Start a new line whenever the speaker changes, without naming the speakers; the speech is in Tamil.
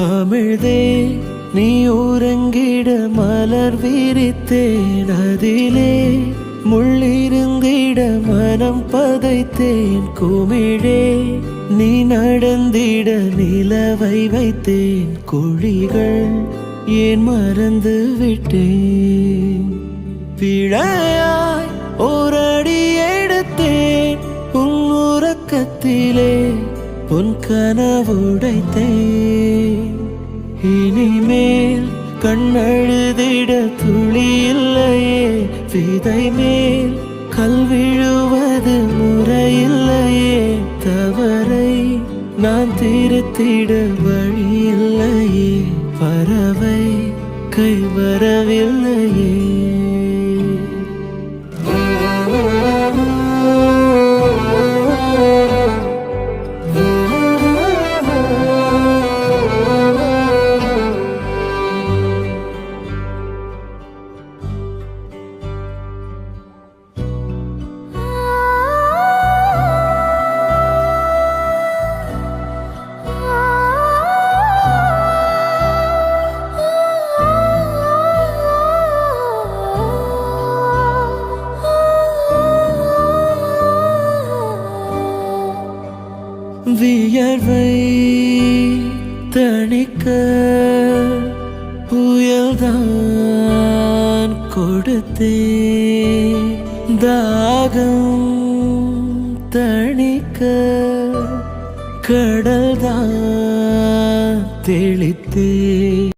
அமிழ்தே நீ உறங்கிட மலர் விரித்தேன், அதிலே முள்ளிருந்திட மனம் பதைத்தேன். குமிழே நீ நடந்திட நிலவை வைத்தேன், குழிகள் ஏன் மறந்து விட்டேன். பிழையாய் ஓரடி எடுத்தேன், உன் உறக்கத்திலே உன் கனவுடைத்தேன். இனிமேல் கண்ணழுதிட துளி இல்லையே, விதை மேல் கல் விழுவது முறையில்லையே. தவறை நான் திருத்திட வழி இல்லையே, பறவை கை வரவில்லையே. வியர்வை தணிக்க புயல்தான் கொடுத்தேன், தாகம் தணிக்க கடல்தான் தெளித்தேன்.